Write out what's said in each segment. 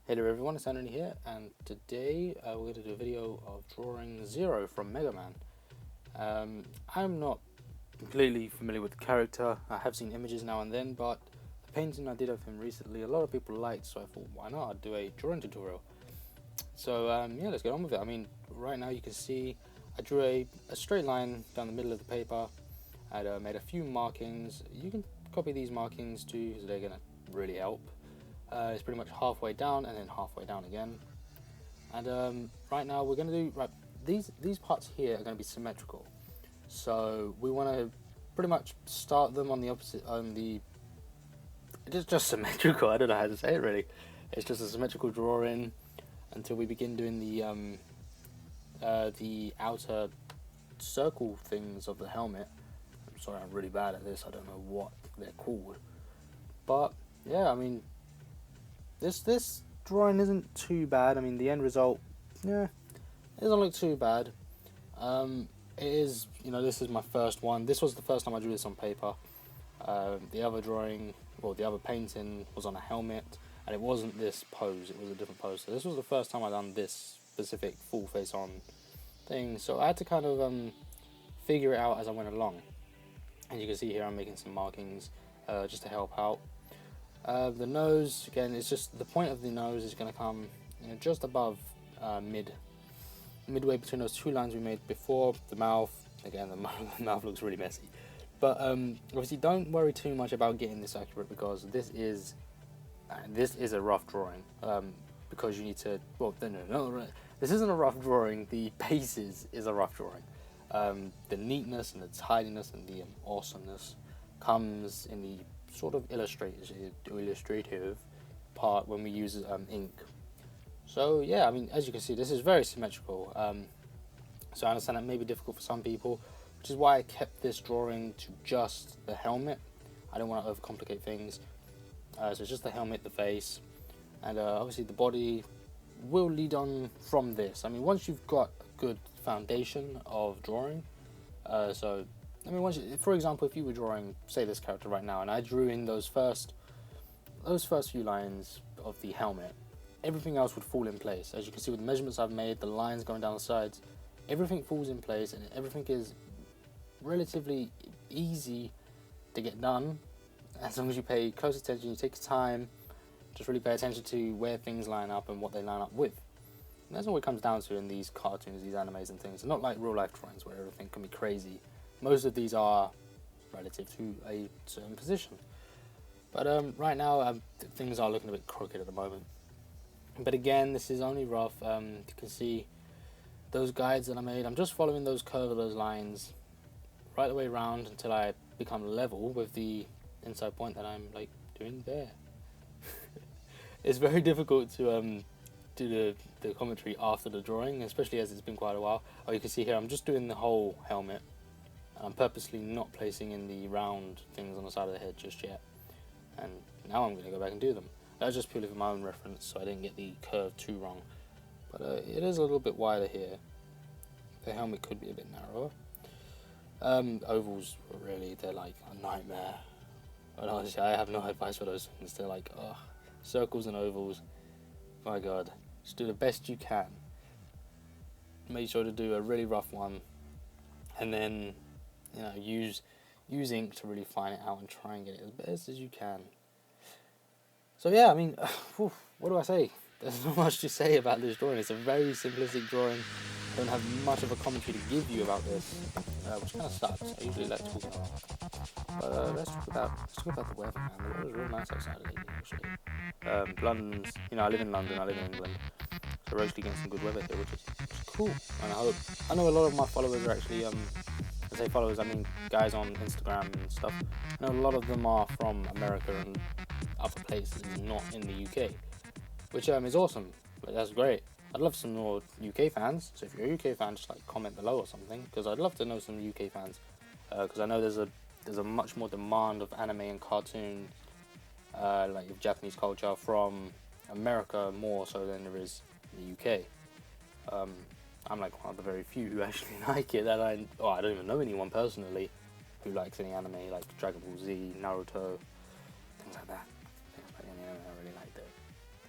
Hello everyone, it's Henry here, and today we're going to do a video of drawing Zero from Megaman. I'm not completely familiar with the character. I have seen images now and then, but the painting I did of him recently, a lot of people liked, so I thought, why not? I'd do a drawing tutorial. So yeah, let's get on with it. I mean, right now you can see I drew a straight line down the middle of the paper. I made a few markings. You can copy these markings too, because they're going to really help. It's pretty much halfway down and then halfway down again. And right now we're going to do these parts here are going to be symmetrical. So we want to pretty much start them on the opposite just symmetrical. I don't know how to say it really. It's just a symmetrical drawing until we begin doing the outer circle things of the helmet. I'm sorry, I'm really bad at this. I don't know what they're called, but yeah, I mean. This drawing isn't too bad. I mean, the end result, yeah, it doesn't look too bad. It is, this is my first one. This was the first time I drew this on paper. The other drawing, well, the other painting was on a helmet, and it wasn't this pose. It was a different pose. So this was the first time I done this specific full face on thing. So I had to kind of figure it out as I went along. And you can see here I'm making some markings just to help out. The nose, again, it's just the point of the nose is going to come just above midway between those two lines we made before. The mouth, again, the mouth looks really messy, but obviously don't worry too much about getting this accurate, because this is a rough drawing, because you need to, well, no, this isn't a rough drawing, the basis is a rough drawing. The neatness and the tidiness and the awesomeness comes in the sort of illustrative part when we use ink. So yeah, I mean, as you can see, this is very symmetrical. So I understand that may be difficult for some people, which is why I kept this drawing to just the helmet. I don't want to overcomplicate things. So it's just the helmet, the face, and obviously the body will lead on from this. I mean, once you've got a good foundation of drawing, I mean, for example, if you were drawing, say, this character right now, and I drew in those first few lines of the helmet, everything else would fall in place. As you can see with the measurements I've made, the lines going down the sides, everything falls in place, and everything is relatively easy to get done, as long as you pay close attention, you take your time, just really pay attention to where things line up and what they line up with. And that's all it comes down to in these cartoons, these animes and things. It's not like real life drawings where everything can be crazy. Most of these are relative to a certain position. But right now, things are looking a bit crooked at the moment. But again, this is only rough. You can see those guides that I made. I'm just following those curve of those lines right the way around until I become level with the inside point that I'm doing there. It's very difficult to do the commentary after the drawing, especially as it's been quite a while. Oh, you can see here I'm just doing the whole helmet. I'm purposely not placing in the round things on the side of the head just yet, and now I'm going to go back and do them. That's just purely for my own reference, so I didn't get the curve too wrong. But it is a little bit wider here. The helmet could be a bit narrower. Ovals, really, they're like a nightmare. But honestly, I have no advice for those things. They're like, ugh, circles and ovals. My God, just do the best you can. Make sure to do a really rough one, and then use ink to really fine it out and try and get it as best as you can. So yeah, I mean, what do I say? There's not much to say about this drawing. It's a very simplistic drawing. I don't have much of a commentary to give you about this, which kind of sucks. I usually like to talk about it. But let's talk about the weather, man. The weather's real nice outside lately, actually. London's, I live in London, I live in England, so we're actually getting some good weather here, which is cool. And I know a lot of my followers are actually I say followers, I mean guys on Instagram and stuff. I know a lot of them are from America and other places, not in the UK, which is awesome. But that's great. I'd love some more UK fans. So if you're a UK fan, just comment below or something, because I'd love to know some UK fans. Because I know there's a much more demand of anime and cartoon, of Japanese culture from America more so than there is in the UK. I'm one of the very few who actually like it. I don't even know anyone personally who likes any anime like Dragon Ball Z, Naruto, things like that. I really like that.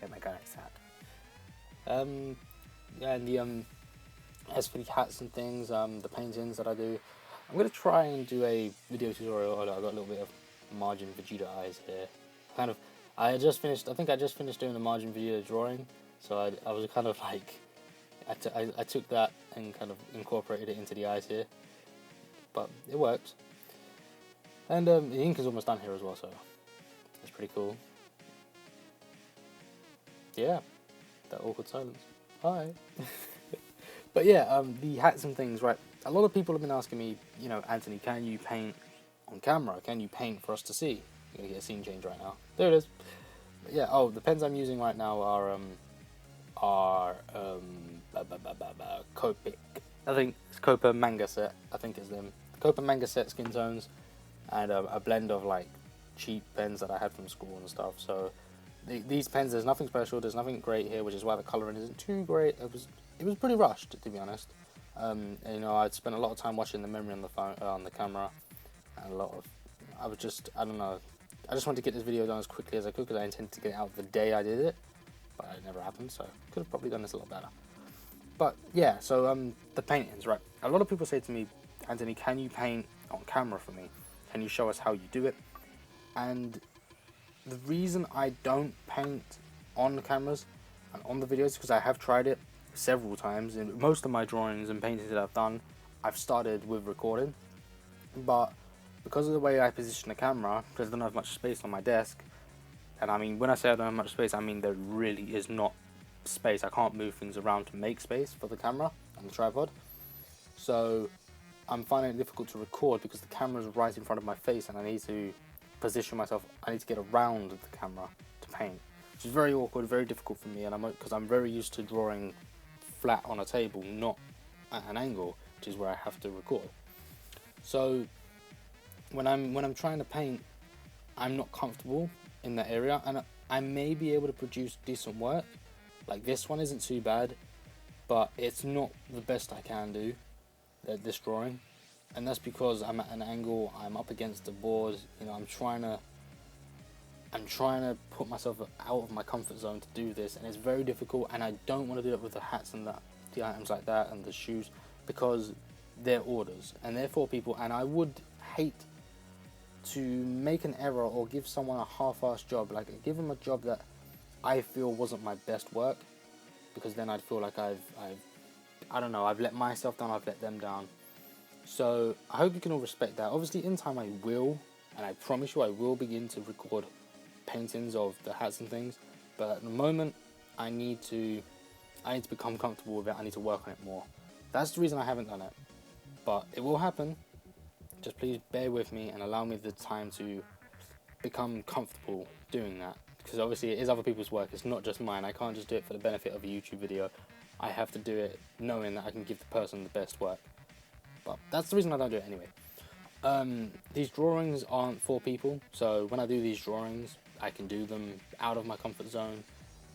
Yeah, my guy likes that. Yeah, and as for the hats and things, the paintings that I do, I'm gonna try and do a video tutorial. Oh, I got a little bit of margin Vegeta eyes here. Kind of, I think I just finished doing the margin Vegeta drawing, so I was kind of like, I took that and kind of incorporated it into the eyes here, but it works. And the ink is almost done here as well, so that's pretty cool. Yeah, that awkward silence. Hi. But yeah, the hats and things, right? A lot of people have been asking me, Anthony, can you paint on camera? Can you paint for us to see? I'm gonna get a scene change right now. There it is. But yeah. Oh, the pens I'm using right now are Copic. I think it's Copa Manga Set. I think it's them. Copa Manga Set skin tones, and a blend of like cheap pens that I had from school and stuff. So these pens, there's nothing special. There's nothing great here, which is why the coloring isn't too great. It was pretty rushed, to be honest. And, I'd spent a lot of time watching the memory on the phone, on the camera, and I don't know. I just wanted to get this video done as quickly as I could because I intended to get it out the day I did it, but it never happened. So could have probably done this a lot better. But yeah, so the paintings, right? A lot of people say to me, Anthony, can you paint on camera for me? Can you show us how you do it? And the reason I don't paint on the cameras and on the videos is because I have tried it several times. In most of my drawings and paintings that I've done, I've started with recording, but because of the way I position the camera, because I don't have much space on my desk, and I mean, when I say I don't have much space, I mean there really is not space. I can't move things around to make space for the camera and the tripod, so I'm finding it difficult to record because the camera is right in front of my face and I need to position myself. I need to get around the camera to paint, which is very awkward, very difficult for me, and because I'm very used to drawing flat on a table, not at an angle, which is where I have to record. So when I'm trying to paint, I'm not comfortable in that area, and I may be able to produce decent work. Like this one isn't too bad, but it's not the best I can do at this drawing, and that's because I'm at an angle, I'm up against the board, I'm trying to put myself out of my comfort zone to do this, and it's very difficult, and I don't want to do it with the hats and the items like that and the shoes, because they're orders and they're for people, and I would hate to make an error or give someone a half-assed job, like give them a job that I feel wasn't my best work, because then I'd feel like I don't know, I've let myself down, I've let them down. So I hope you can all respect that. Obviously in time I will, and I promise you I will begin to record paintings of the hats and things, but at the moment I need to become comfortable with it. I need to work on it more. That's the reason I haven't done it, but it will happen. Just please bear with me and allow me the time to become comfortable doing that, because obviously it is other people's work, it's not just mine. I can't just do it for the benefit of a YouTube video. I have to do it knowing that I can give the person the best work, but that's the reason I don't do it anyway. These drawings aren't for people, so when I do these drawings I can do them out of my comfort zone,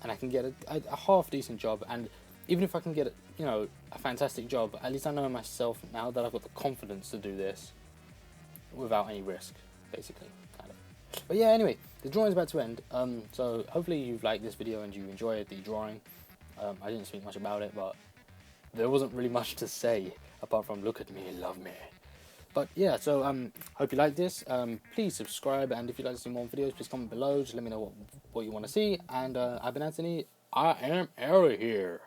and I can get a half decent job. And even if I can get a fantastic job, at least I know myself now that I've got the confidence to do this without any risk, basically, kind of. But yeah, anyway, the drawing's about to end, so hopefully you've liked this video and you enjoyed the drawing. I didn't speak much about it, but there wasn't really much to say apart from look at me, love me. But yeah, so hope you like this. Please subscribe, and if you'd like to see more videos, please comment below. Just let me know what you want to see. And I've been Anthony. I am out of here.